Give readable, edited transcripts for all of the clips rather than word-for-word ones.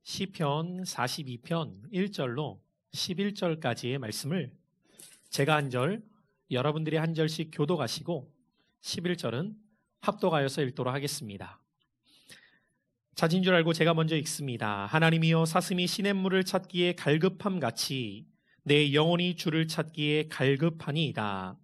시편 42편 1절로 11절까지의 말씀을 제가 한 절, 여러분들이 한 절씩 교독하시고 11절은 합독하여서 읽도록 하겠습니다. 자진 줄 알고 제가 먼저 읽습니다. 하나님이여, 사슴이 시냇물을 찾기에 갈급함 같이 내 영혼이 주를 찾기에 갈급하니이다.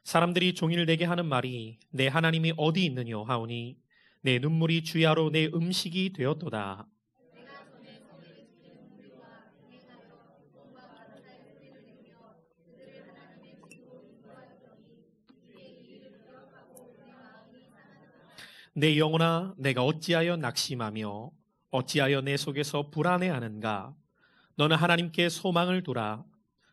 사람들이 종일 내게 하는 말이 내 하나님이 어디 있느뇨 하오니 내 눈물이 주야로 내 음식이 되었도다. 내 영혼아, 내가 어찌하여 낙심하며 어찌하여 내 속에서 불안해하는가? 너는 하나님께 소망을 두라.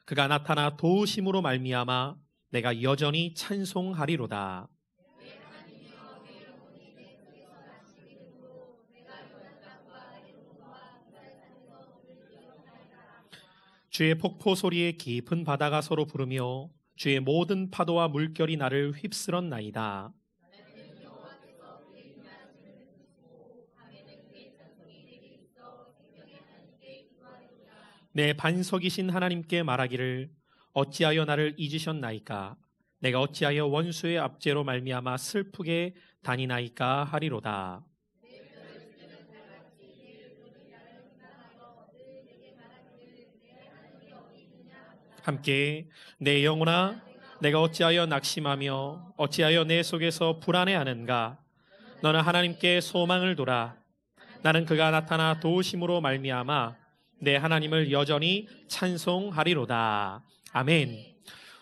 그가 나타나 도우심으로 말미암아 내가 여전히 찬송하리로다. 주의 폭포 소리에 깊은 바다가 서로 부르며 주의 모든 파도와 물결이 나를 휩쓸었나이다. 내 반석이신 하나님께 말하기를 어찌하여 나를 잊으셨나이까? 내가 어찌하여 원수의 압제로 말미암아 슬프게 다니나이까 하리로다. 함께 내 영혼아, 내가 어찌하여 낙심하며 어찌하여 내 속에서 불안해하는가? 너는 하나님께 소망을 두라. 나는 그가 나타나 도우심으로 말미암아 내 하나님을 여전히 찬송하리로다. 아멘.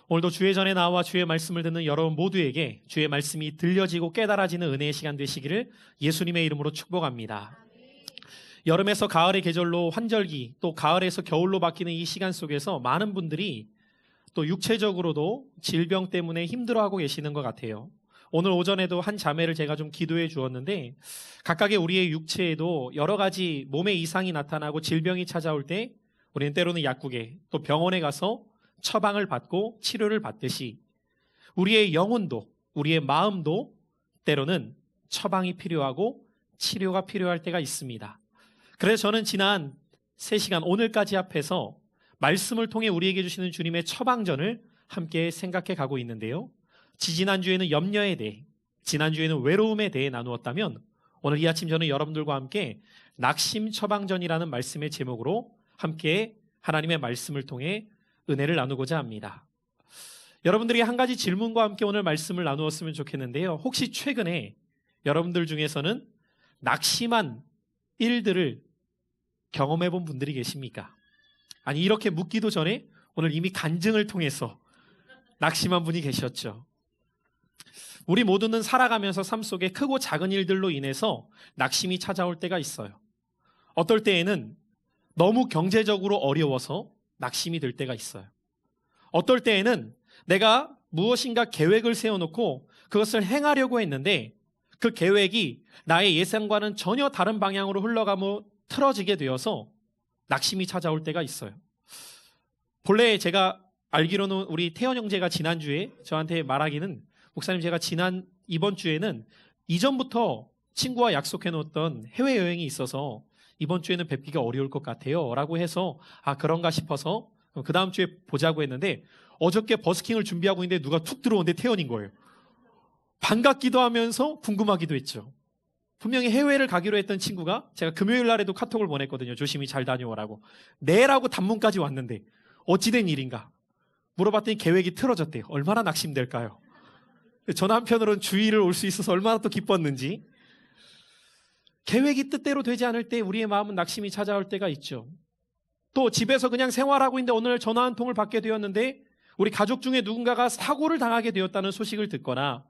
오늘도 주의 전에 나와 주의 말씀을 듣는 여러분 모두에게 주의 말씀이 들려지고 깨달아지는 은혜의 시간 되시기를 예수님의 이름으로 축복합니다. 여름에서 가을의 계절로 환절기, 또 가을에서 겨울로 바뀌는 이 시간 속에서 많은 분들이 또 육체적으로도 질병 때문에 힘들어하고 계시는 것 같아요. 오늘 오전에도 한 자매를 제가 좀 기도해 주었는데 각각의 우리의 육체에도 여러 가지 몸에 이상이 나타나고 질병이 찾아올 때 우리는 때로는 약국에 또 병원에 가서 처방을 받고 치료를 받듯이 우리의 영혼도 우리의 마음도 때로는 처방이 필요하고 치료가 필요할 때가 있습니다. 그래서 저는 지난 3시간 오늘까지 앞에서 말씀을 통해 우리에게 주시는 주님의 처방전을 함께 생각해 가고 있는데요. 지지난주에는 염려에 대해, 지난주에는 외로움에 대해 나누었다면 오늘 이 아침 저는 여러분들과 함께 낙심 처방전이라는 말씀의 제목으로 함께 하나님의 말씀을 통해 은혜를 나누고자 합니다. 여러분들이 한 가지 질문과 함께 오늘 말씀을 나누었으면 좋겠는데요. 혹시 최근에 여러분들 중에서는 낙심한 일들을 경험해 본 분들이 계십니까? 아니, 이렇게 묻기도 전에 오늘 이미 간증을 통해서 낙심한 분이 계셨죠. 우리 모두는 살아가면서 삶 속에 크고 작은 일들로 인해서 낙심이 찾아올 때가 있어요. 어떨 때에는 너무 경제적으로 어려워서 낙심이 들 때가 있어요. 어떨 때에는 내가 무엇인가 계획을 세워놓고 그것을 행하려고 했는데 그 계획이 나의 예상과는 전혀 다른 방향으로 흘러가며 틀어지게 되어서 낙심이 찾아올 때가 있어요. 본래 제가 알기로는 우리 태연 형제가 지난주에 저한테 말하기는 목사님, 제가 이번 주에는 이전부터 친구와 약속해 놓았던 해외여행이 있어서 이번 주에는 뵙기가 어려울 것 같아요 라고 해서 그런가 싶어서 그 다음 주에 보자고 했는데 어저께 버스킹을 준비하고 있는데 누가 툭 들어오는데 태연인 거예요. 반갑기도 하면서 궁금하기도 했죠. 분명히 해외를 가기로 했던 친구가 제가 금요일 날에도 카톡을 보냈거든요. 조심히 잘 다녀오라고. 네라고 단문까지 왔는데 어찌된 일인가 물어봤더니 계획이 틀어졌대요. 얼마나 낙심될까요? 전화 한편으로는 주의를 올 수 있어서 얼마나 또 기뻤는지. 계획이 뜻대로 되지 않을 때 우리의 마음은 낙심이 찾아올 때가 있죠. 또 집에서 그냥 생활하고 있는데 오늘 전화 한 통을 받게 되었는데 우리 가족 중에 누군가가 사고를 당하게 되었다는 소식을 듣거나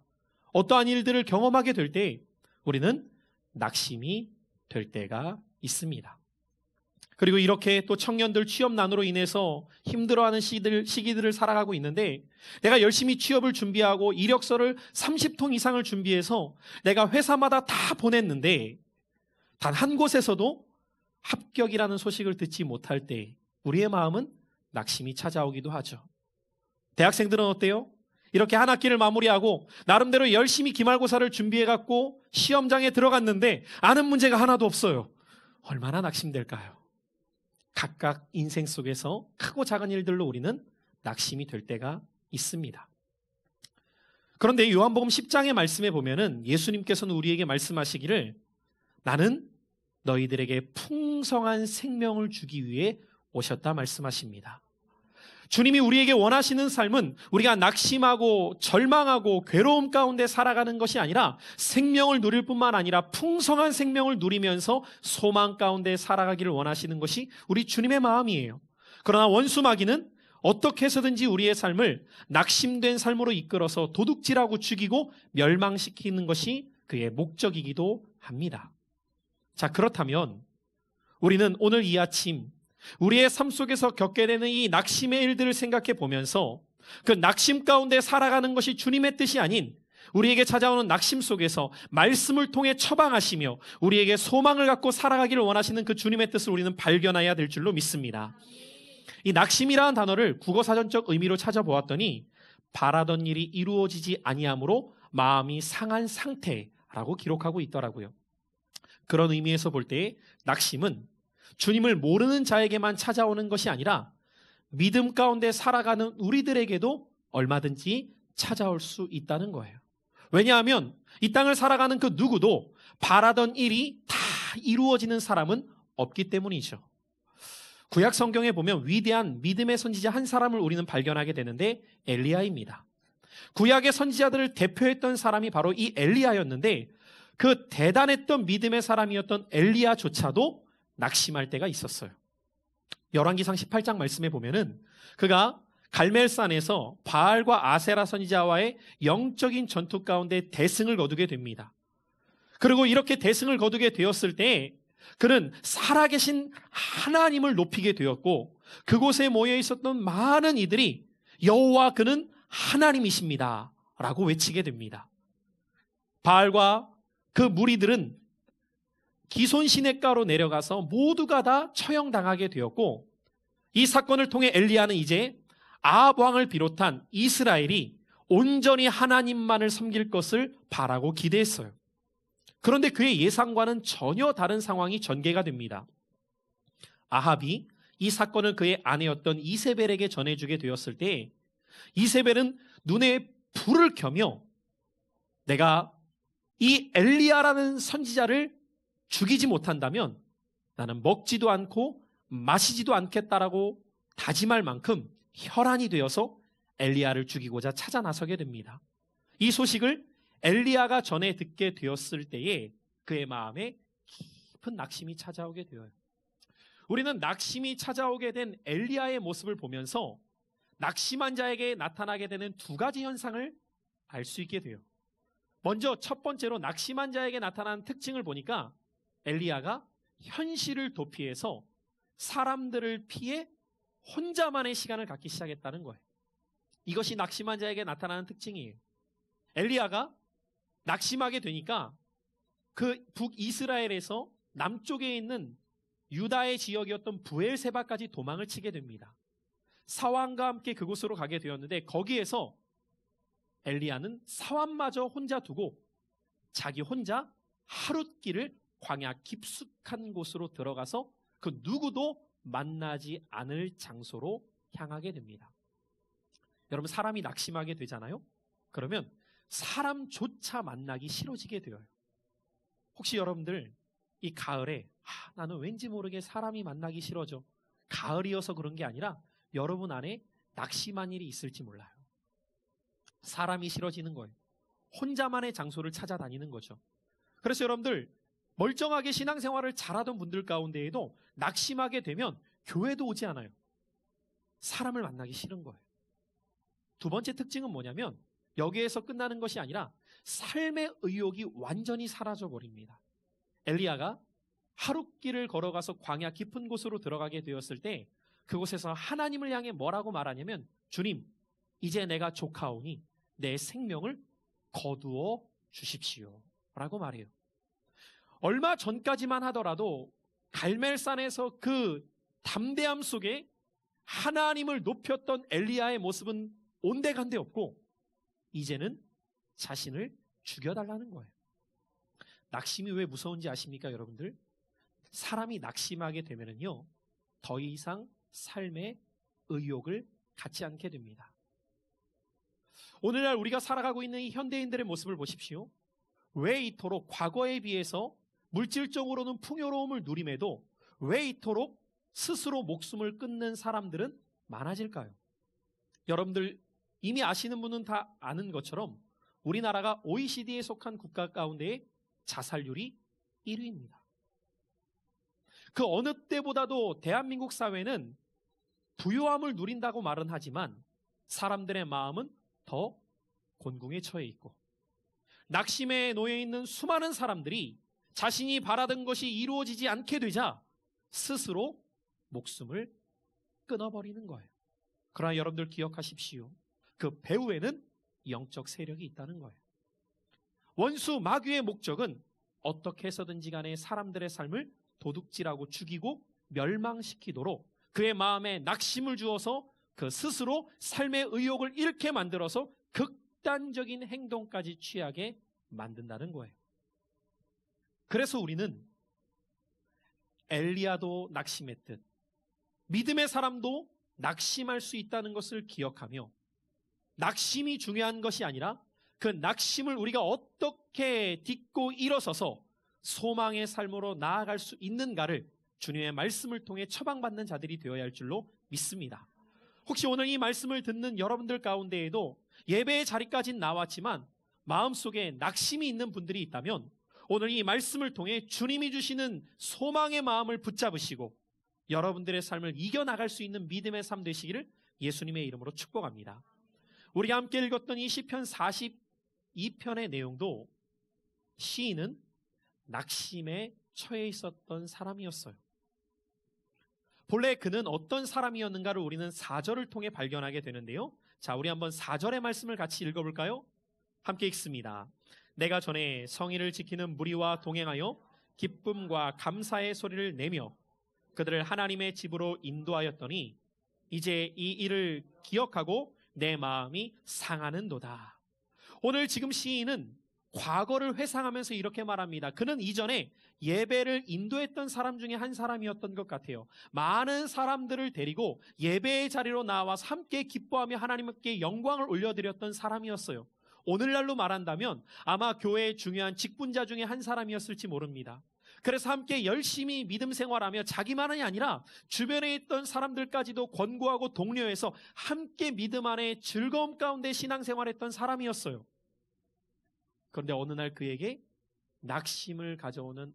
어떠한 일들을 경험하게 될 때 우리는 낙심이 될 때가 있습니다. 그리고 이렇게 또 청년들 취업난으로 인해서 힘들어하는 시기들을 살아가고 있는데 내가 열심히 취업을 준비하고 이력서를 30통 이상을 준비해서 내가 회사마다 다 보냈는데 단 한 곳에서도 합격이라는 소식을 듣지 못할 때 우리의 마음은 낙심이 찾아오기도 하죠. 대학생들은 어때요? 이렇게 한 학기를 마무리하고 나름대로 열심히 기말고사를 준비해갖고 시험장에 들어갔는데 아는 문제가 하나도 없어요. 얼마나 낙심될까요? 각각 인생 속에서 크고 작은 일들로 우리는 낙심이 될 때가 있습니다. 그런데 요한복음 10장의 말씀에 보면은 예수님께서는 우리에게 말씀하시기를 나는 너희들에게 풍성한 생명을 주기 위해 오셨다 말씀하십니다. 주님이 우리에게 원하시는 삶은 우리가 낙심하고 절망하고 괴로움 가운데 살아가는 것이 아니라 생명을 누릴 뿐만 아니라 풍성한 생명을 누리면서 소망 가운데 살아가기를 원하시는 것이 우리 주님의 마음이에요. 그러나 원수 마귀는 어떻게 해서든지 우리의 삶을 낙심된 삶으로 이끌어서 도둑질하고 죽이고 멸망시키는 것이 그의 목적이기도 합니다. 자, 그렇다면 우리는 오늘 이 아침 우리의 삶 속에서 겪게 되는 이 낙심의 일들을 생각해 보면서 그 낙심 가운데 살아가는 것이 주님의 뜻이 아닌 우리에게 찾아오는 낙심 속에서 말씀을 통해 처방하시며 우리에게 소망을 갖고 살아가기를 원하시는 그 주님의 뜻을 우리는 발견해야 될 줄로 믿습니다. 이 낙심이라는 단어를 국어사전적 의미로 찾아보았더니 바라던 일이 이루어지지 아니함으로 마음이 상한 상태라고 기록하고 있더라고요. 그런 의미에서 볼 때 낙심은 주님을 모르는 자에게만 찾아오는 것이 아니라 믿음 가운데 살아가는 우리들에게도 얼마든지 찾아올 수 있다는 거예요. 왜냐하면 이 땅을 살아가는 그 누구도 바라던 일이 다 이루어지는 사람은 없기 때문이죠. 구약 성경에 보면 위대한 믿음의 선지자 한 사람을 우리는 발견하게 되는데 엘리야입니다. 구약의 선지자들을 대표했던 사람이 바로 이 엘리야였는데 그 대단했던 믿음의 사람이었던 엘리야조차도 낙심할 때가 있었어요. 열왕기상 18장 말씀에 보면은 그가 갈멜산에서 바알과 아세라 선지자와의 영적인 전투 가운데 대승을 거두게 됩니다. 그리고 이렇게 대승을 거두게 되었을 때 그는 살아계신 하나님을 높이게 되었고 그곳에 모여 있었던 많은 이들이 여호와 그는 하나님이십니다 라고 외치게 됩니다. 바알과 그 무리들은 기손 시냇가로 내려가서 모두가 다 처형당하게 되었고 이 사건을 통해 엘리야는 이제 아합 왕을 비롯한 이스라엘이 온전히 하나님만을 섬길 것을 바라고 기대했어요. 그런데 그의 예상과는 전혀 다른 상황이 전개가 됩니다. 아합이 이 사건을 그의 아내였던 이세벨에게 전해주게 되었을 때 이세벨은 눈에 불을 켜며 내가 이 엘리야라는 선지자를 죽이지 못한다면 나는 먹지도 않고 마시지도 않겠다라고 다짐할 만큼 혈안이 되어서 엘리야를 죽이고자 찾아 나서게 됩니다. 이 소식을 엘리야가 전에 듣게 되었을 때에 그의 마음에 깊은 낙심이 찾아오게 되어요. 우리는 낙심이 찾아오게 된 엘리야의 모습을 보면서 낙심한 자에게 나타나게 되는 두 가지 현상을 알 수 있게 돼요. 먼저 첫 번째로 낙심한 자에게 나타나는 특징을 보니까 엘리야가 현실을 도피해서 사람들을 피해 혼자만의 시간을 갖기 시작했다는 거예요. 이것이 낙심한 자에게 나타나는 특징이에요. 엘리야가 낙심하게 되니까 그 북이스라엘에서 남쪽에 있는 유다의 지역이었던 부엘세바까지 도망을 치게 됩니다. 사환과 함께 그곳으로 가게 되었는데 거기에서 엘리야는 사환마저 혼자 두고 자기 혼자 하룻길을 광야 깊숙한 곳으로 들어가서 그 누구도 만나지 않을 장소로 향하게 됩니다. 여러분, 사람이 낙심하게 되잖아요. 그러면 사람조차 만나기 싫어지게 되어요. 혹시 여러분들 이 가을에 나는 왠지 모르게 사람이 만나기 싫어져. 가을이어서 그런 게 아니라 여러분 안에 낙심한 일이 있을지 몰라요. 사람이 싫어지는 거예요. 혼자만의 장소를 찾아다니는 거죠. 그래서 여러분들 멀쩡하게 신앙생활을 잘하던 분들 가운데에도 낙심하게 되면 교회도 오지 않아요. 사람을 만나기 싫은 거예요. 두 번째 특징은 뭐냐면 여기에서 끝나는 것이 아니라 삶의 의욕이 완전히 사라져 버립니다. 엘리야가 하룻길을 걸어가서 광야 깊은 곳으로 들어가게 되었을 때 그곳에서 하나님을 향해 뭐라고 말하냐면 주님, 이제 내가 족하오니 내 생명을 거두어 주십시오 라고 말해요. 얼마 전까지만 하더라도 갈멜산에서 그 담대함 속에 하나님을 높였던 엘리야의 모습은 온데간데 없고 이제는 자신을 죽여달라는 거예요. 낙심이 왜 무서운지 아십니까, 여러분들? 사람이 낙심하게 되면은요, 더 이상 삶의 의욕을 갖지 않게 됩니다. 오늘날 우리가 살아가고 있는 이 현대인들의 모습을 보십시오. 왜 이토록 과거에 비해서 물질적으로는 풍요로움을 누림에도 왜 이토록 스스로 목숨을 끊는 사람들은 많아질까요? 여러분들 이미 아시는 분은 다 아는 것처럼 우리나라가 OECD에 속한 국가 가운데의 자살률이 1위입니다. 그 어느 때보다도 대한민국 사회는 부유함을 누린다고 말은 하지만 사람들의 마음은 더 곤궁에 처해 있고, 낙심에 놓여 있는 수많은 사람들이 자신이 바라던 것이 이루어지지 않게 되자 스스로 목숨을 끊어버리는 거예요. 그러나 여러분들 기억하십시오. 그 배후에는 영적 세력이 있다는 거예요. 원수 마귀의 목적은 어떻게 해서든지 간에 사람들의 삶을 도둑질하고 죽이고 멸망시키도록 그의 마음에 낙심을 주어서 그 스스로 삶의 의욕을 잃게 만들어서 극단적인 행동까지 취하게 만든다는 거예요. 그래서 우리는 엘리야도 낙심했듯 믿음의 사람도 낙심할 수 있다는 것을 기억하며, 낙심이 중요한 것이 아니라 그 낙심을 우리가 어떻게 딛고 일어서서 소망의 삶으로 나아갈 수 있는가를 주님의 말씀을 통해 처방받는 자들이 되어야 할 줄로 믿습니다. 혹시 오늘 이 말씀을 듣는 여러분들 가운데에도 예배의 자리까지는 나왔지만 마음속에 낙심이 있는 분들이 있다면 오늘 이 말씀을 통해 주님이 주시는 소망의 마음을 붙잡으시고 여러분들의 삶을 이겨나갈 수 있는 믿음의 삶 되시기를 예수님의 이름으로 축복합니다. 우리가 함께 읽었던 이 시편 42편의 내용도 시인은 낙심에 처해 있었던 사람이었어요. 본래 그는 어떤 사람이었는가를 우리는 4절을 통해 발견하게 되는데요. 자, 우리 한번 4절의 말씀을 같이 읽어볼까요? 함께 읽습니다. 내가 전에 성의를 지키는 무리와 동행하여 기쁨과 감사의 소리를 내며 그들을 하나님의 집으로 인도하였더니 이제 이 일을 기억하고 내 마음이 상하는도다. 오늘 지금 시인은 과거를 회상하면서 이렇게 말합니다. 그는 이전에 예배를 인도했던 사람 중에 한 사람이었던 것 같아요. 많은 사람들을 데리고 예배의 자리로 나와서 함께 기뻐하며 하나님께 영광을 올려드렸던 사람이었어요. 오늘날로 말한다면 아마 교회의 중요한 직분자 중에 한 사람이었을지 모릅니다. 그래서 함께 열심히 믿음 생활하며 자기만이 아니라 주변에 있던 사람들까지도 권고하고 독려해서 함께 믿음 안에 즐거움 가운데 신앙생활했던 사람이었어요. 그런데 어느 날 그에게 낙심을 가져오는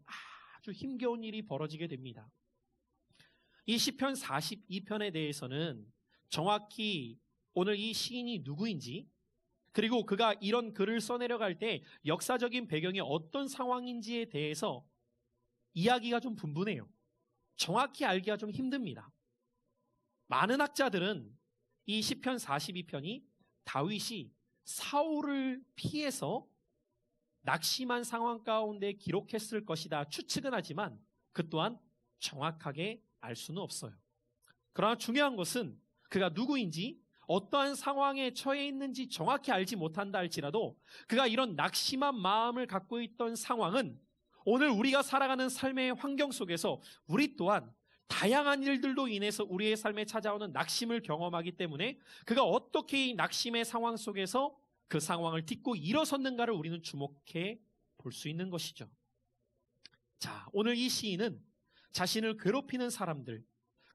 아주 힘겨운 일이 벌어지게 됩니다. 이 시편 42편에 대해서는 정확히 오늘 이 시인이 누구인지, 그리고 그가 이런 글을 써내려갈 때 역사적인 배경이 어떤 상황인지에 대해서 이야기가 좀 분분해요. 정확히 알기가 좀 힘듭니다. 많은 학자들은 이 시편 42편이 다윗이 사울을 피해서 낙심한 상황 가운데 기록했을 것이다 추측은 하지만 그 또한 정확하게 알 수는 없어요. 그러나 중요한 것은 그가 누구인지 어떠한 상황에 처해 있는지 정확히 알지 못한다 할지라도 그가 이런 낙심한 마음을 갖고 있던 상황은 오늘 우리가 살아가는 삶의 환경 속에서 우리 또한 다양한 일들로 인해서 우리의 삶에 찾아오는 낙심을 경험하기 때문에 그가 어떻게 이 낙심의 상황 속에서 그 상황을 딛고 일어섰는가를 우리는 주목해 볼 수 있는 것이죠. 자, 오늘 이 시인은 자신을 괴롭히는 사람들,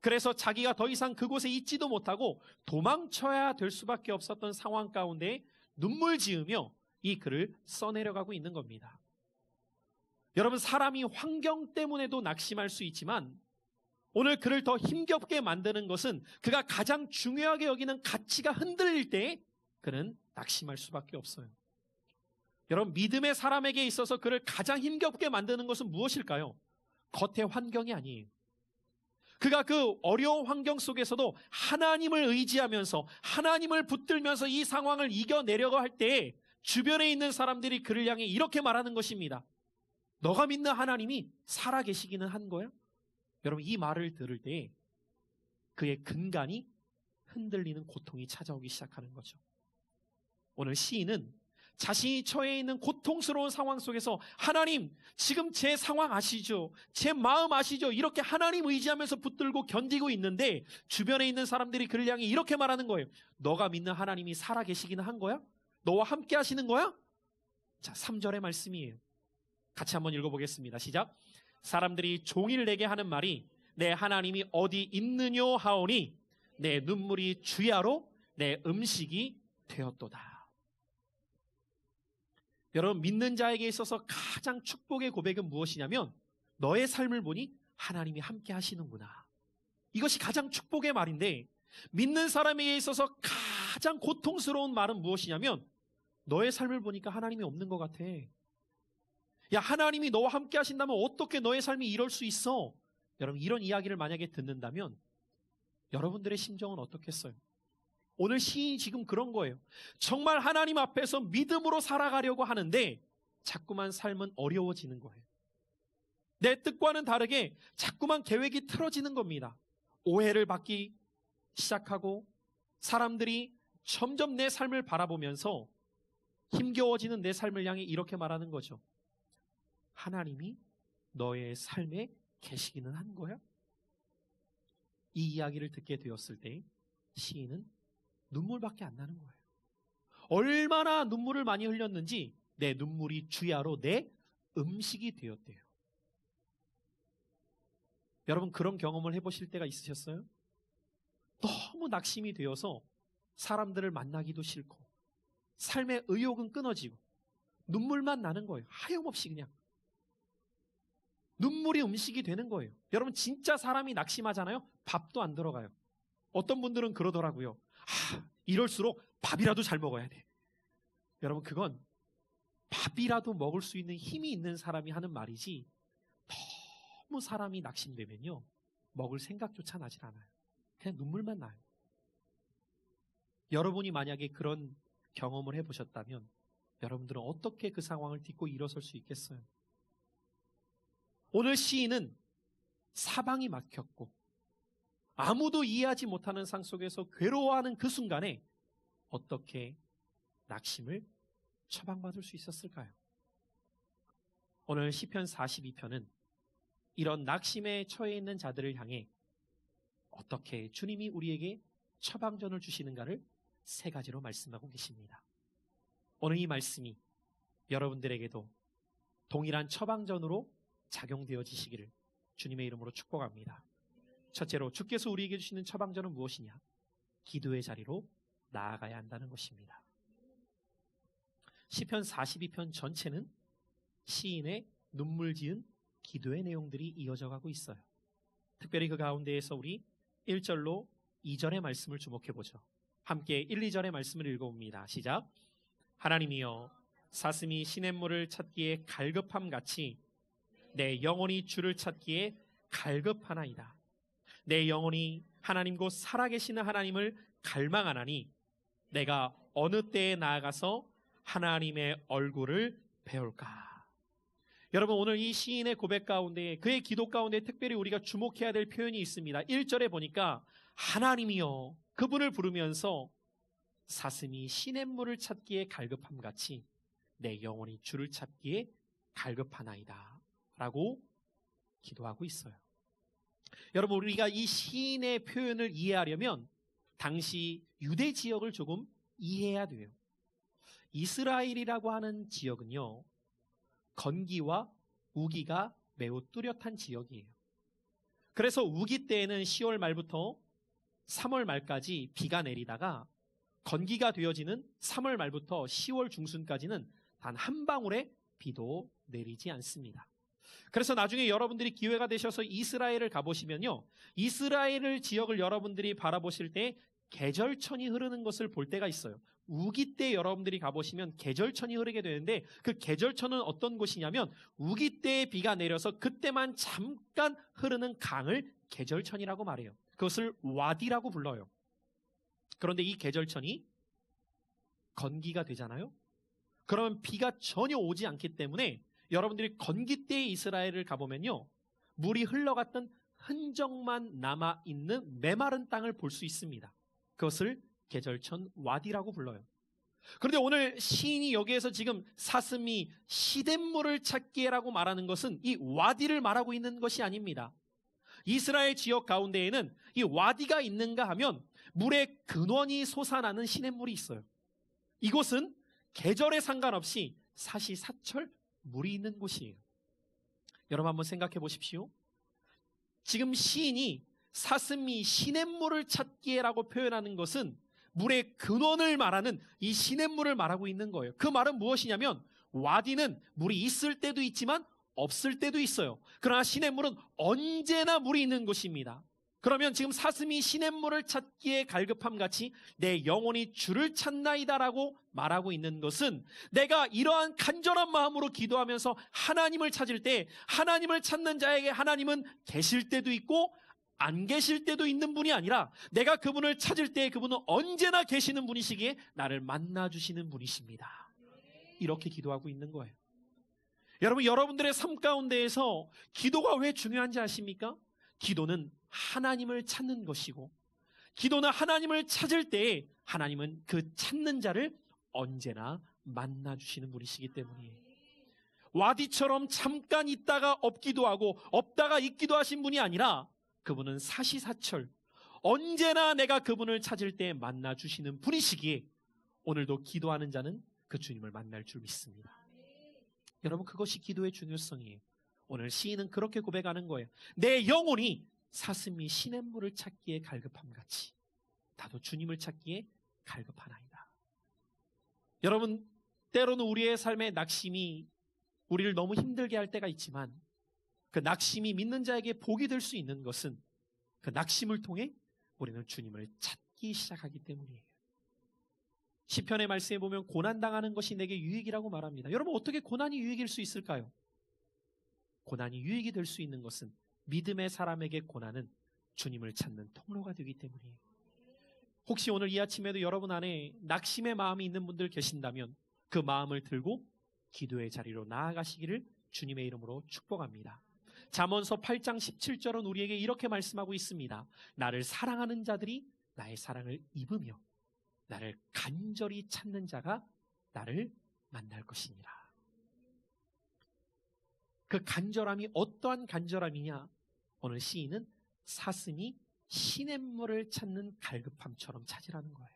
그래서 자기가 더 이상 그곳에 있지도 못하고 도망쳐야 될 수밖에 없었던 상황 가운데 눈물 지으며 이 글을 써내려가고 있는 겁니다. 여러분, 사람이 환경 때문에도 낙심할 수 있지만 오늘 그를 더 힘겹게 만드는 것은 그가 가장 중요하게 여기는 가치가 흔들릴 때 그는 낙심할 수밖에 없어요. 여러분, 믿음의 사람에게 있어서 그를 가장 힘겹게 만드는 것은 무엇일까요? 겉의 환경이 아니에요. 그가 그 어려운 환경 속에서도 하나님을 의지하면서 하나님을 붙들면서 이 상황을 이겨내려고 할 때 주변에 있는 사람들이 그를 향해 이렇게 말하는 것입니다. 너가 믿는 하나님이 살아계시기는 한 거야? 여러분, 이 말을 들을 때 그의 근간이 흔들리는 고통이 찾아오기 시작하는 거죠. 오늘 시인은 자신이 처해 있는 고통스러운 상황 속에서 하나님, 지금 제 상황 아시죠? 제 마음 아시죠? 이렇게 하나님 의지하면서 붙들고 견디고 있는데 주변에 있는 사람들이 그를 향해 이렇게 말하는 거예요. 너가 믿는 하나님이 살아계시기는 한 거야? 너와 함께 하시는 거야? 자, 3절의 말씀이에요. 같이 한번 읽어보겠습니다. 시작. 사람들이 종일 내게 하는 말이 내 하나님이 어디 있느뇨 하오니 내 눈물이 주야로 내 음식이 되었도다. 여러분, 믿는 자에게 있어서 가장 축복의 고백은 무엇이냐면 너의 삶을 보니 하나님이 함께 하시는구나. 이것이 가장 축복의 말인데 믿는 사람에게 있어서 가장 고통스러운 말은 무엇이냐면 너의 삶을 보니까 하나님이 없는 것 같아. 야, 하나님이 너와 함께 하신다면 어떻게 너의 삶이 이럴 수 있어? 여러분, 이런 이야기를 만약에 듣는다면 여러분들의 심정은 어떻겠어요? 오늘 시인이 지금 그런 거예요. 정말 하나님 앞에서 믿음으로 살아가려고 하는데 자꾸만 삶은 어려워지는 거예요. 내 뜻과는 다르게 자꾸만 계획이 틀어지는 겁니다. 오해를 받기 시작하고 사람들이 점점 내 삶을 바라보면서 힘겨워지는 내 삶을 향해 이렇게 말하는 거죠. 하나님이 너의 삶에 계시기는 한 거야? 이 이야기를 듣게 되었을 때 시인은 눈물밖에 안 나는 거예요. 얼마나 눈물을 많이 흘렸는지 내 눈물이 주야로 내 음식이 되었대요. 여러분, 그런 경험을 해보실 때가 있으셨어요? 너무 낙심이 되어서 사람들을 만나기도 싫고 삶의 의욕은 끊어지고 눈물만 나는 거예요. 하염없이 그냥. 눈물이 음식이 되는 거예요. 여러분, 진짜 사람이 낙심하잖아요. 밥도 안 들어가요. 어떤 분들은 그러더라고요. 이럴수록 밥이라도 잘 먹어야 돼. 여러분, 그건 밥이라도 먹을 수 있는 힘이 있는 사람이 하는 말이지 너무 사람이 낙심되면요 먹을 생각조차 나질 않아요. 그냥 눈물만 나요. 여러분이 만약에 그런 경험을 해보셨다면 여러분들은 어떻게 그 상황을 딛고 일어설 수 있겠어요? 오늘 시인은 사방이 막혔고 아무도 이해하지 못하는 상 속에서 괴로워하는 그 순간에 어떻게 낙심을 처방받을 수 있었을까요? 오늘 시편 42편은 이런 낙심에 처해 있는 자들을 향해 어떻게 주님이 우리에게 처방전을 주시는가를 세 가지로 말씀하고 계십니다. 오늘 이 말씀이 여러분들에게도 동일한 처방전으로 작용되어지시기를 주님의 이름으로 축복합니다. 첫째로 주께서 우리에게 주시는 처방전은 무엇이냐? 기도의 자리로 나아가야 한다는 것입니다. 시편 42편 전체는 시인의 눈물 지은 기도의 내용들이 이어져 가고 있어요. 특별히 그 가운데에서 우리 1절로 2절의 말씀을 주목해 보죠. 함께 1, 2절의 말씀을 읽어봅니다. 시작. 하나님이여, 사슴이 시냇물을 찾기에 갈급함 같이 내 영혼이 주를 찾기에 갈급하나이다. 내 영혼이 하나님 곧 살아계시는 하나님을 갈망하나니 내가 어느 때에 나아가서 하나님의 얼굴을 배울까? 여러분, 오늘 이 시인의 고백 가운데 그의 기도 가운데 특별히 우리가 주목해야 될 표현이 있습니다. 1절에 보니까 하나님이여, 그분을 부르면서 사슴이 시냇물을 찾기에 갈급함 같이 내 영혼이 주를 찾기에 갈급하나이다 라고 기도하고 있어요. 여러분, 우리가 이 시인의 표현을 이해하려면 당시 유대 지역을 조금 이해해야 돼요. 이스라엘이라고 하는 지역은요, 건기와 우기가 매우 뚜렷한 지역이에요. 그래서 우기 때에는 10월 말부터 3월 말까지 비가 내리다가 건기가 되어지는 3월 말부터 10월 중순까지는 단 한 방울의 비도 내리지 않습니다. 그래서 나중에 여러분들이 기회가 되셔서 이스라엘을 가보시면요, 이스라엘 지역을 여러분들이 바라보실 때 계절천이 흐르는 것을 볼 때가 있어요. 우기 때 여러분들이 가보시면 계절천이 흐르게 되는데 그 계절천은 어떤 곳이냐면 우기 때에 비가 내려서 그때만 잠깐 흐르는 강을 계절천이라고 말해요. 그것을 와디라고 불러요. 그런데 이 계절천이 건기가 되잖아요. 그러면 비가 전혀 오지 않기 때문에 여러분들이 건기 때의 이스라엘을 가보면요, 물이 흘러갔던 흔적만 남아있는 메마른 땅을 볼 수 있습니다. 그것을 계절천 와디라고 불러요. 그런데 오늘 시인이 여기에서 지금 사슴이 시냇물을 찾기에라고 말하는 것은 이 와디를 말하고 있는 것이 아닙니다. 이스라엘 지역 가운데에는 이 와디가 있는가 하면 물의 근원이 솟아나는 시냇물이 있어요. 이곳은 계절에 상관없이 사시사철 물이 있는 곳이에요. 여러분 한번 생각해 보십시오. 지금 시인이 사슴이 시냇물을 찾기에라고 표현하는 것은 물의 근원을 말하는 이 시냇물을 말하고 있는 거예요. 그 말은 무엇이냐면 와디는 물이 있을 때도 있지만 없을 때도 있어요. 그러나 시냇물은 언제나 물이 있는 곳입니다. 그러면 지금 사슴이 시냇물을 찾기에 갈급함 같이 내 영혼이 주를 찾나이다라고 말하고 있는 것은 내가 이러한 간절한 마음으로 기도하면서 하나님을 찾을 때 하나님을 찾는 자에게 하나님은 계실 때도 있고 안 계실 때도 있는 분이 아니라 내가 그분을 찾을 때 그분은 언제나 계시는 분이시기에 나를 만나주시는 분이십니다. 이렇게 기도하고 있는 거예요. 여러분, 여러분들의 삶 가운데에서 기도가 왜 중요한지 아십니까? 기도는 하나님을 찾는 것이고 기도는 하나님을 찾을 때에 하나님은 그 찾는 자를 언제나 만나주시는 분이시기 때문이에요. 와디처럼 잠깐 있다가 없기도 하고 없다가 있기도 하신 분이 아니라 그분은 사시사철 언제나 내가 그분을 찾을 때 만나주시는 분이시기에 오늘도 기도하는 자는 그 주님을 만날 줄 믿습니다. 여러분, 그것이 기도의 중요성이에요. 오늘 시인은 그렇게 고백하는 거예요. 내 영혼이 사슴이 시냇물을 찾기에 갈급함 같이 나도 주님을 찾기에 갈급하나이다. 여러분, 때로는 우리의 삶의 낙심이 우리를 너무 힘들게 할 때가 있지만 그 낙심이 믿는 자에게 복이 될 수 있는 것은 그 낙심을 통해 우리는 주님을 찾기 시작하기 때문이에요. 시편의 말씀에 보면 고난당하는 것이 내게 유익이라고 말합니다. 여러분, 어떻게 고난이 유익일 수 있을까요? 고난이 유익이 될 수 있는 것은 믿음의 사람에게 고난은 주님을 찾는 통로가 되기 때문이에요. 혹시 오늘 이 아침에도 여러분 안에 낙심의 마음이 있는 분들 계신다면 그 마음을 들고 기도의 자리로 나아가시기를 주님의 이름으로 축복합니다. 잠언서 8장 17절은 우리에게 이렇게 말씀하고 있습니다. 나를 사랑하는 자들이 나의 사랑을 입으며 나를 간절히 찾는 자가 나를 만날 것이니라. 그 간절함이 어떠한 간절함이냐? 오늘 시인은 사슴이 시냇물을 찾는 갈급함처럼 찾으라는 거예요.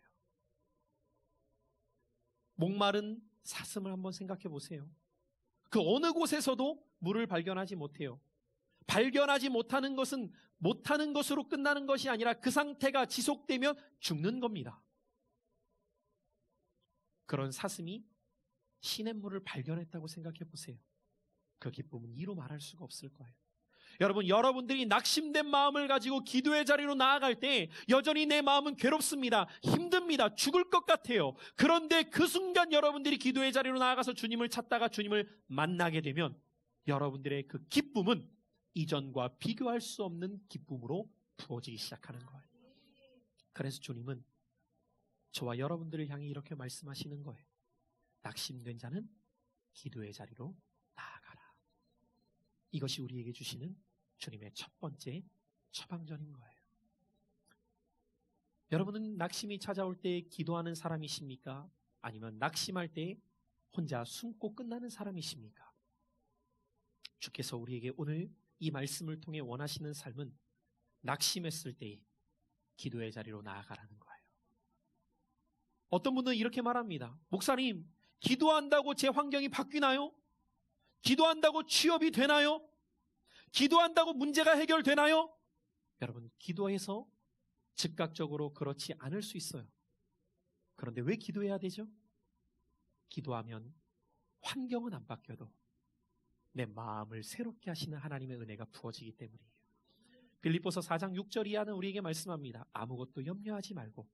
목마른 사슴을 한번 생각해 보세요. 그 어느 곳에서도 물을 발견하지 못해요. 발견하지 못하는 것은 못하는 것으로 끝나는 것이 아니라 그 상태가 지속되면 죽는 겁니다. 그런 사슴이 시냇물을 발견했다고 생각해 보세요. 그 기쁨은 이루 말할 수가 없을 거예요. 여러분, 여러분들이 낙심된 마음을 가지고 기도의 자리로 나아갈 때 여전히 내 마음은 괴롭습니다. 힘듭니다. 죽을 것 같아요. 그런데 그 순간 여러분들이 기도의 자리로 나아가서 주님을 찾다가 주님을 만나게 되면 여러분들의 그 기쁨은 이전과 비교할 수 없는 기쁨으로 부어지기 시작하는 거예요. 그래서 주님은 저와 여러분들을 향해 이렇게 말씀하시는 거예요. 낙심된 자는 기도의 자리로 나아가라. 이것이 우리에게 주시는 주님의 첫 번째 처방전인 거예요. 여러분은 낙심이 찾아올 때 기도하는 사람이십니까? 아니면 낙심할 때 혼자 숨고 끝나는 사람이십니까? 주께서 우리에게 오늘 이 말씀을 통해 원하시는 삶은 낙심했을 때 기도의 자리로 나아가라는 거예요. 어떤 분들은 이렇게 말합니다. 목사님, 기도한다고 제 환경이 바뀌나요? 기도한다고 취업이 되나요? 기도한다고 문제가 해결되나요? 여러분, 기도해서 즉각적으로 그렇지 않을 수 있어요. 그런데 왜 기도해야 되죠? 기도하면 환경은 안 바뀌어도 내 마음을 새롭게 하시는 하나님의 은혜가 부어지기 때문이에요. 빌립보서 4장 6절 이하는 우리에게 말씀합니다. 아무것도 염려하지 말고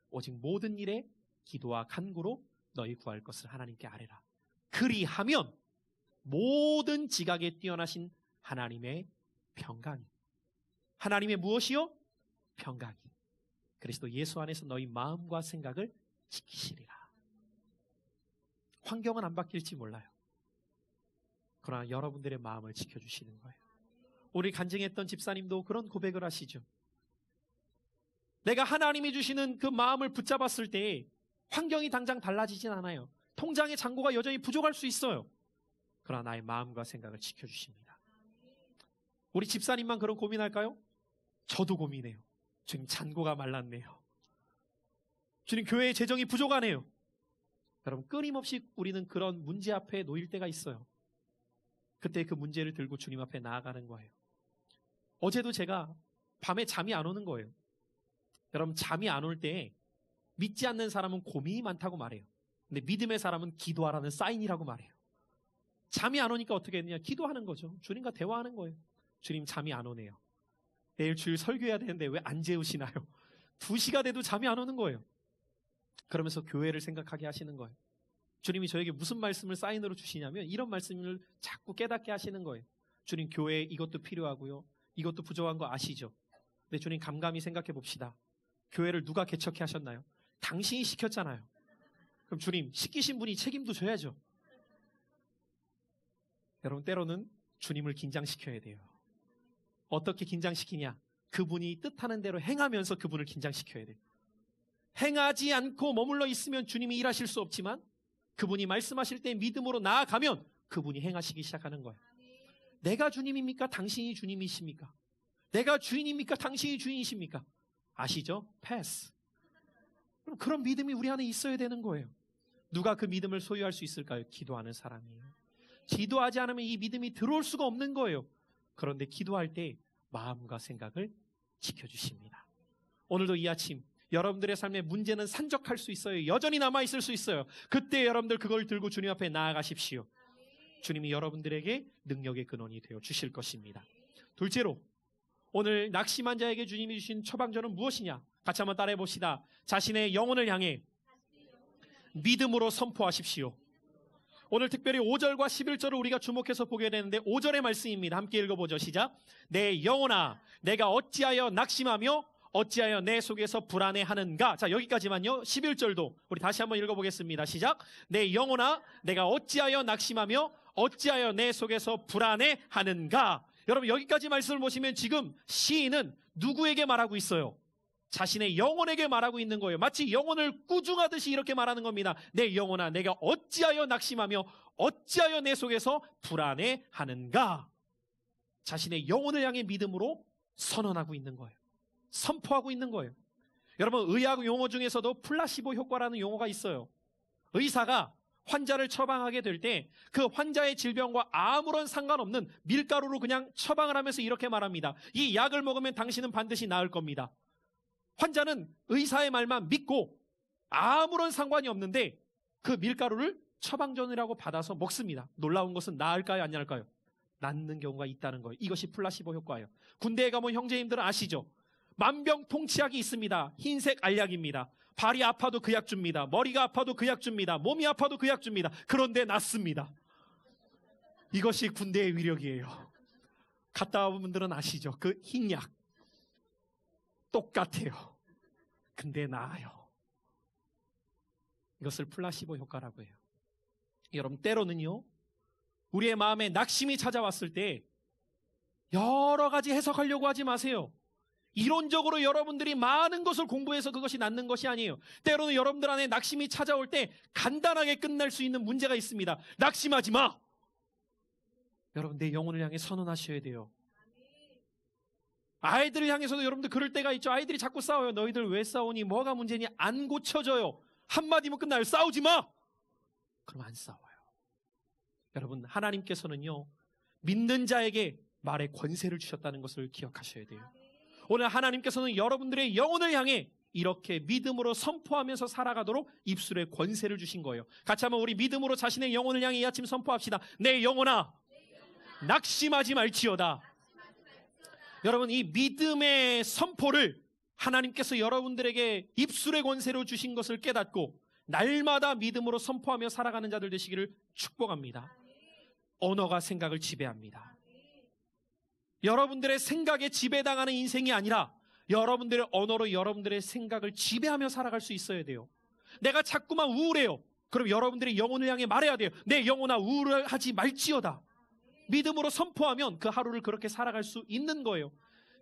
오직 모든 일에 기도와 간구로 너희 구할 것을 하나님께 아뢰라. 그리하면 모든 지각에 뛰어나신 하나님의 평강이, 하나님의 무엇이요? 평강이 그리스도 예수 안에서 너희 마음과 생각을 지키시리라. 환경은 안 바뀔지 몰라요. 그러나 여러분들의 마음을 지켜주시는 거예요. 우리 간증했던 집사님도 그런 고백을 하시죠. 내가 하나님이 주시는 그 마음을 붙잡았을 때 환경이 당장 달라지진 않아요. 통장의 잔고가 여전히 부족할 수 있어요. 그러나 나의 마음과 생각을 지켜주십니다. 우리 집사님만 그런 고민할까요? 저도 고민해요. 주님, 잔고가 말랐네요. 주님, 교회의 재정이 부족하네요. 여러분, 끊임없이 우리는 그런 문제 앞에 놓일 때가 있어요. 그때 그 문제를 들고 주님 앞에 나아가는 거예요. 어제도 제가 밤에 잠이 안 오는 거예요. 여러분, 잠이 안 올 때 믿지 않는 사람은 고민이 많다고 말해요. 근데 믿음의 사람은 기도하라는 사인이라고 말해요. 잠이 안 오니까 어떻게 했느냐? 기도하는 거죠. 주님과 대화하는 거예요. 주님, 잠이 안 오네요. 내일 주일 설교해야 되는데 왜 안 재우시나요? 2시가 돼도 잠이 안 오는 거예요. 그러면서 교회를 생각하게 하시는 거예요. 주님이 저에게 무슨 말씀을 사인으로 주시냐면 이런 말씀을 자꾸 깨닫게 하시는 거예요. 주님, 교회에 이것도 필요하고요. 이것도 부족한 거 아시죠? 근데 주님, 감감히 생각해 봅시다. 교회를 누가 개척해 하셨나요? 당신이 시켰잖아요. 그럼 주님, 시키신 분이 책임도 져야죠. 여러분, 때로는 주님을 긴장시켜야 돼요. 어떻게 긴장시키냐? 그분이 뜻하는 대로 행하면서 그분을 긴장시켜야 돼요. 행하지 않고 머물러 있으면 주님이 일하실 수 없지만 그분이 말씀하실 때 믿음으로 나아가면 그분이 행하시기 시작하는 거예요. 내가 주님입니까? 당신이 주님이십니까? 내가 주인입니까? 당신이 주인이십니까? 아시죠? 패스. 그럼 그런 믿음이 우리 안에 있어야 되는 거예요. 누가 그 믿음을 소유할 수 있을까요? 기도하는 사람이에요. 기도하지 않으면 이 믿음이 들어올 수가 없는 거예요. 그런데 기도할 때 마음과 생각을 지켜주십니다. 오늘도 이 아침 여러분들의 삶의 문제는 산적할 수 있어요. 여전히 남아있을 수 있어요. 그때 여러분들 그걸 들고 주님 앞에 나아가십시오. 주님이 여러분들에게 능력의 근원이 되어 주실 것입니다. 둘째로, 오늘 낙심한 자에게 주님이 주신 처방전은 무엇이냐? 같이 한번 따라해 봅시다. 자신의 영혼을 향해 믿음으로 선포하십시오. 오늘 특별히 5절과 11절을 우리가 주목해서 보게 되는데 5절의 말씀입니다. 함께 읽어보죠. 시작. 내 영혼아, 내가 어찌하여 낙심하며 어찌하여 내 속에서 불안해하는가? 자, 여기까지만요. 11절도 우리 다시 한번 읽어보겠습니다. 시작. 내 영혼아, 내가 어찌하여 낙심하며 어찌하여 내 속에서 불안해하는가? 여러분, 여기까지 말씀을 보시면 지금 시인은 누구에게 말하고 있어요? 자신의 영혼에게 말하고 있는 거예요. 마치 영혼을 꾸중하듯이 이렇게 말하는 겁니다. 내 영혼아, 내가 어찌하여 낙심하며 어찌하여 내 속에서 불안해하는가? 자신의 영혼을 향해 믿음으로 선언하고 있는 거예요. 선포하고 있는 거예요. 여러분, 의학 용어 중에서도 플라시보 효과라는 용어가 있어요. 의사가 환자를 처방하게 될 때 그 환자의 질병과 아무런 상관없는 밀가루로 그냥 처방을 하면서 이렇게 말합니다. 이 약을 먹으면 당신은 반드시 나을 겁니다. 환자는 의사의 말만 믿고 아무런 상관이 없는데 그 밀가루를 처방전이라고 받아서 먹습니다. 놀라운 것은 나을까요? 안 나을까요? 낫는 경우가 있다는 거예요. 이것이 플라시보 효과예요. 군대에 가면 형제님들은 아시죠? 만병통치약이 있습니다. 흰색 알약입니다. 발이 아파도 그 약 줍니다. 머리가 아파도 그 약 줍니다. 몸이 아파도 그 약 줍니다. 그런데 낫습니다. 이것이 군대의 위력이에요. 갔다 와본 분들은 아시죠? 그 흰 약. 똑같아요. 근데 나아요. 이것을 플라시보 효과라고 해요. 여러분, 때로는요, 우리의 마음에 낙심이 찾아왔을 때 여러 가지 해석하려고 하지 마세요. 이론적으로 여러분들이 많은 것을 공부해서 그것이 낫는 것이 아니에요. 때로는 여러분들 안에 낙심이 찾아올 때 간단하게 끝날 수 있는 문제가 있습니다. 낙심하지 마! 여러분, 내 영혼을 향해 선언하셔야 돼요. 아이들을 향해서도 여러분들 그럴 때가 있죠. 아이들이 자꾸 싸워요. 너희들 왜 싸우니? 뭐가 문제니? 안 고쳐져요. 한마디면 끝나요. 싸우지 마! 그럼 안 싸워요. 여러분, 하나님께서는요, 믿는 자에게 말의 권세를 주셨다는 것을 기억하셔야 돼요. 오늘 하나님께서는 여러분들의 영혼을 향해 이렇게 믿음으로 선포하면서 살아가도록 입술에 권세를 주신 거예요. 같이 한번 우리 믿음으로 자신의 영혼을 향해 이 아침 선포합시다. 내 영혼아, 낙심하지 말지어다. 여러분, 이 믿음의 선포를 하나님께서 여러분들에게 입술의 권세로 주신 것을 깨닫고 날마다 믿음으로 선포하며 살아가는 자들 되시기를 축복합니다. 언어가 생각을 지배합니다. 여러분들의 생각에 지배당하는 인생이 아니라 여러분들의 언어로 여러분들의 생각을 지배하며 살아갈 수 있어야 돼요. 내가 자꾸만 우울해요. 그럼 여러분들의 영혼을 향해 말해야 돼요. 내 영혼아, 우울하지 말지어다. 믿음으로 선포하면 그 하루를 그렇게 살아갈 수 있는 거예요.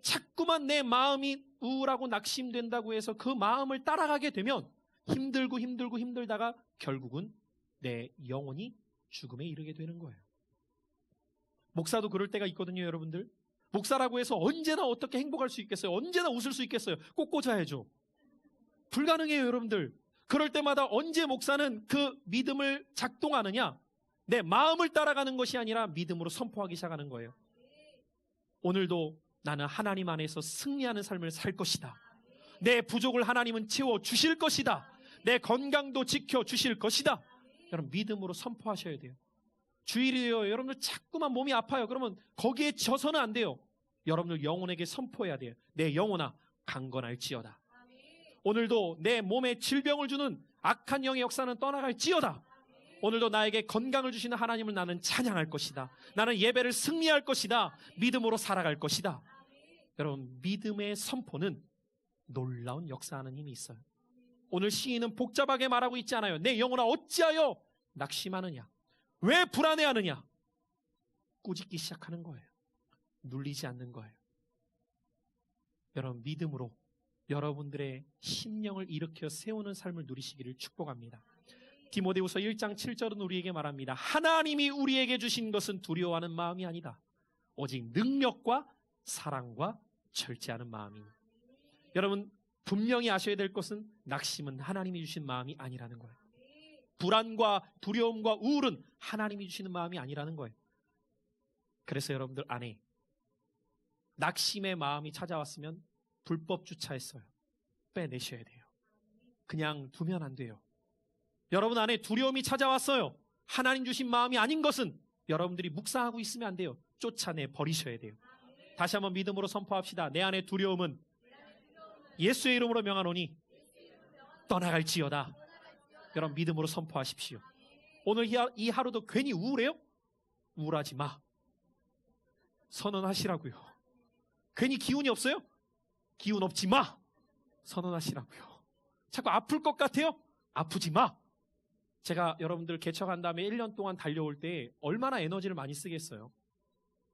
자꾸만 내 마음이 우울하고 낙심된다고 해서 그 마음을 따라가게 되면 힘들다가 결국은 내 영혼이 죽음에 이르게 되는 거예요. 목사도 그럴 때가 있거든요, 여러분들. 목사라고 해서 언제나 어떻게 행복할 수 있겠어요? 언제나 웃을 수 있겠어요? 꼭 꽂아야죠. 불가능해요, 여러분들. 그럴 때마다 언제 목사는 그 믿음을 작동하느냐? 내 마음을 따라가는 것이 아니라 믿음으로 선포하기 시작하는 거예요. 오늘도 나는 하나님 안에서 승리하는 삶을 살 것이다. 내 부족을 하나님은 채워주실 것이다. 내 건강도 지켜주실 것이다. 여러분, 믿음으로 선포하셔야 돼요. 주일이에요. 여러분들 자꾸만 몸이 아파요. 그러면 거기에 져서는 안 돼요. 여러분들 영혼에게 선포해야 돼요. 내 영혼아, 강건할지어다. 오늘도 내 몸에 질병을 주는 악한 영의 역사는 떠나갈지어다. 오늘도 나에게 건강을 주시는 하나님을 나는 찬양할 것이다. 나는 예배를 승리할 것이다. 믿음으로 살아갈 것이다. 여러분, 믿음의 선포는 놀라운 역사하는 힘이 있어요. 오늘 시인은 복잡하게 말하고 있지 않아요. 내 영혼아, 어찌하여 낙심하느냐? 왜 불안해하느냐? 꾸짖기 시작하는 거예요. 눌리지 않는 거예요. 여러분, 믿음으로 여러분들의 심령을 일으켜 세우는 삶을 누리시기를 축복합니다. 디모데후서 1장 7절은 우리에게 말합니다. 하나님이 우리에게 주신 것은 두려워하는 마음이 아니다. 오직 능력과 사랑과 절제하는 마음이니. 여러분, 분명히 아셔야 될 것은 낙심은 하나님이 주신 마음이 아니라는 거예요. 불안과 두려움과 우울은 하나님이 주시는 마음이 아니라는 거예요. 그래서 여러분들 안에 낙심의 마음이 찾아왔으면 불법 주차했어요. 빼내셔야 돼요. 그냥 두면 안 돼요. 여러분 안에 두려움이 찾아왔어요. 하나님 주신 마음이 아닌 것은 여러분들이 묵상하고 있으면 안 돼요. 쫓아내 버리셔야 돼요. 다시 한번 믿음으로 선포합시다. 내 안에 두려움은 예수의 이름으로 명하노니 떠나갈지어다. 여러분, 믿음으로 선포하십시오. 오늘 이 하루도 괜히 우울해요? 우울하지 마. 선언하시라고요. 괜히 기운이 없어요? 기운 없지 마. 선언하시라고요. 자꾸 아플 것 같아요? 아프지 마. 제가 여러분들 개척한 다음에 1년 동안 달려올 때 얼마나 에너지를 많이 쓰겠어요.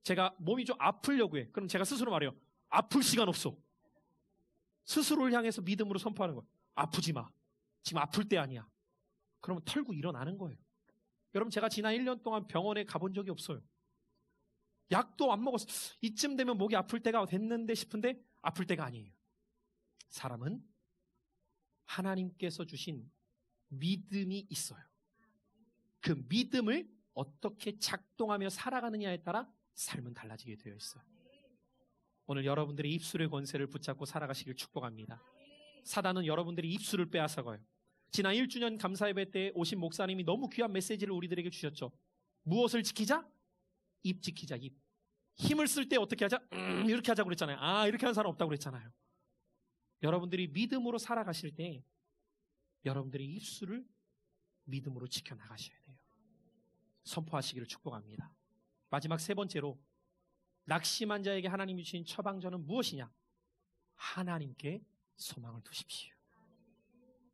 제가 몸이 좀 아프려고 해. 그럼 제가 스스로 말해요. 아플 시간 없어. 스스로를 향해서 믿음으로 선포하는 거예요. 아프지 마. 지금 아플 때 아니야. 그러면 털고 일어나는 거예요. 여러분, 제가 지난 1년 동안 병원에 가본 적이 없어요. 약도 안 먹었어요. 이쯤 되면 목이 아플 때가 됐는데 싶은데 아플 때가 아니에요. 사람은 하나님께서 주신 믿음이 있어요. 그 믿음을 어떻게 작동하며 살아가느냐에 따라 삶은 달라지게 되어 있어요. 오늘 여러분들의 입술의 권세를 붙잡고 살아가시길 축복합니다. 사단은 여러분들이 입술을 빼앗아가요. 지난 1주년 감사예배 때 오신 목사님이 너무 귀한 메시지를 우리들에게 주셨죠. 무엇을 지키자? 입 지키자, 입. 힘을 쓸 때 어떻게 하자? 이렇게 하자고 그랬잖아요. 이렇게 하는 사람 없다고 그랬잖아요. 여러분들이 믿음으로 살아가실 때 여러분들의 입술을 믿음으로 지켜나가셔야 돼요. 선포하시기를 축복합니다. 마지막 세 번째로, 낙심한 자에게 하나님이 주신 처방전은 무엇이냐? 하나님께 소망을 두십시오.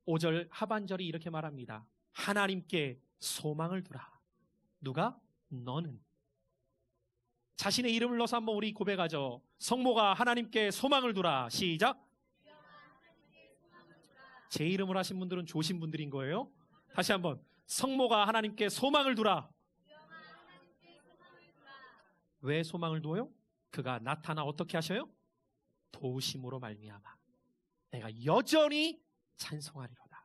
5절 하반절이 이렇게 말합니다. 하나님께 소망을 두라. 누가? 너는. 자신의 이름을 넣어서 한번 우리 고백하죠. 성모가 하나님께 소망을 두라. 시작. 제 이름을 하신 분들은 좋으신 분들인 거예요. 다시 한번. 성모가 하나님께 소망을 두라. 왜 소망을 둬요? 그가 나타나 어떻게 하셔요? 도우심으로 말미암아 내가 여전히 찬송하리로다.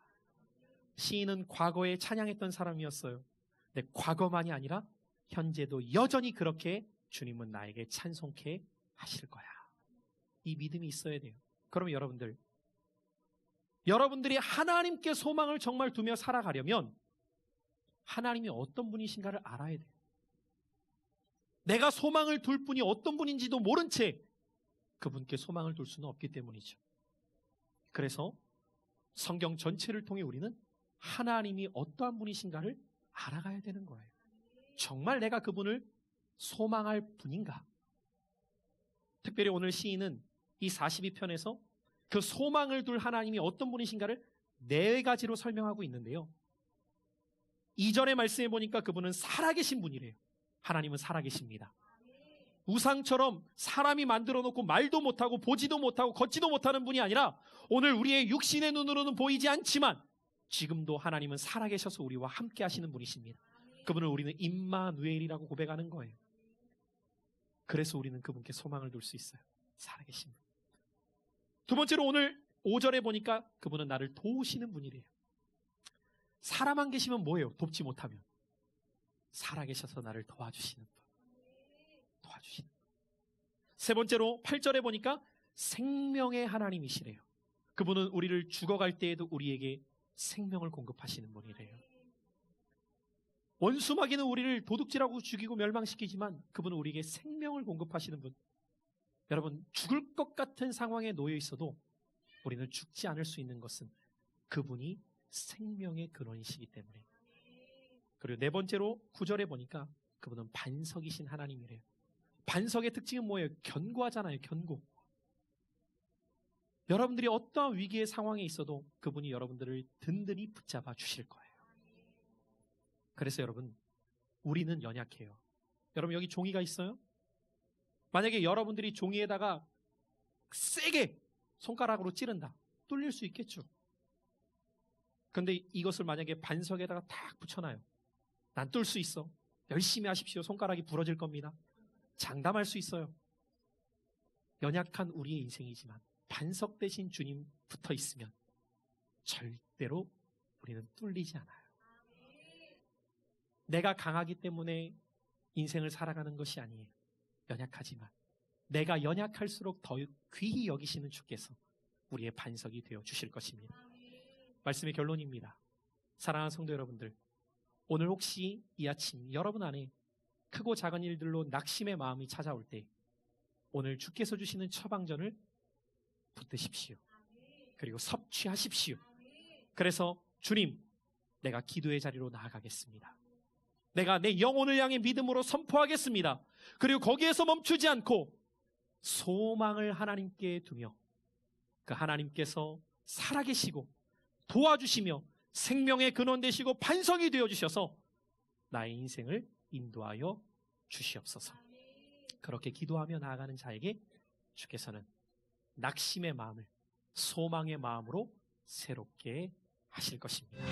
시인은 과거에 찬양했던 사람이었어요. 근데 과거만이 아니라 현재도 여전히 그렇게 주님은 나에게 찬송케 하실 거야. 이 믿음이 있어야 돼요. 그럼 여러분들이 하나님께 소망을 정말 두며 살아가려면 하나님이 어떤 분이신가를 알아야 돼요. 내가 소망을 둘 분이 어떤 분인지도 모른 채 그분께 소망을 둘 수는 없기 때문이죠. 그래서 성경 전체를 통해 우리는 하나님이 어떠한 분이신가를 알아가야 되는 거예요. 정말 내가 그분을 소망할 분인가? 특별히 오늘 시인은 이 42편에서 그 소망을 둘 하나님이 어떤 분이신가를 4가지로 설명하고 있는데요. 이전의 말씀에 보니까 그분은 살아계신 분이래요. 하나님은 살아계십니다. 우상처럼 사람이 만들어 놓고 말도 못하고 보지도 못하고 걷지도 못하는 분이 아니라 오늘 우리의 육신의 눈으로는 보이지 않지만 지금도 하나님은 살아계셔서 우리와 함께 하시는 분이십니다. 그분을 우리는 임마누엘이라고 고백하는 거예요. 그래서 우리는 그분께 소망을 둘 수 있어요. 살아계신 분. 두 번째로 오늘 5절에 보니까 그분은 나를 도우시는 분이래요. 사람 안 계시면 뭐예요? 돕지 못하면. 살아계셔서 나를 도와주시는 분. 도와주시는 분. 세 번째로 8절에 보니까 생명의 하나님이시래요. 그분은 우리를 죽어갈 때에도 우리에게 생명을 공급하시는 분이래요. 원수 마귀는 우리를 도둑질하고 죽이고 멸망시키지만 그분은 우리에게 생명을 공급하시는 분. 여러분, 죽을 것 같은 상황에 놓여 있어도 우리는 죽지 않을 수 있는 것은 그분이 생명의 근원이시기 때문에. 그리고 네 번째로 9절에 보니까 그분은 반석이신 하나님이래요. 반석의 특징은 뭐예요? 견고하잖아요. 견고. 여러분들이 어떠한 위기의 상황에 있어도 그분이 여러분들을 든든히 붙잡아 주실 거예요. 그래서 여러분, 우리는 연약해요. 여러분, 여기 종이가 있어요? 만약에 여러분들이 종이에다가 세게 손가락으로 찌른다. 뚫릴 수 있겠죠. 그런데 이것을 만약에 반석에다가 탁 붙여놔요. 난 뚫을 수 있어. 열심히 하십시오. 손가락이 부러질 겁니다. 장담할 수 있어요. 연약한 우리의 인생이지만 반석 대신 주님 붙어 있으면 절대로 우리는 뚫리지 않아요. 내가 강하기 때문에 인생을 살아가는 것이 아니에요. 연약하지만 내가 연약할수록 더 귀히 여기시는 주께서 우리의 반석이 되어 주실 것입니다. 말씀의 결론입니다. 사랑하는 성도 여러분들, 오늘 혹시 이 아침 여러분 안에 크고 작은 일들로 낙심의 마음이 찾아올 때 오늘 주께서 주시는 처방전을 붙드십시오. 그리고 섭취하십시오. 그래서 주님, 내가 기도의 자리로 나아가겠습니다. 내가 내 영혼을 향해 믿음으로 선포하겠습니다. 그리고 거기에서 멈추지 않고 소망을 하나님께 두며 그 하나님께서 살아계시고 도와주시며 생명의 근원 되시고 반석이 되어주셔서 나의 인생을 인도하여 주시옵소서. 그렇게 기도하며 나아가는 자에게 주께서는 낙심의 마음을 소망의 마음으로 새롭게 하실 것입니다.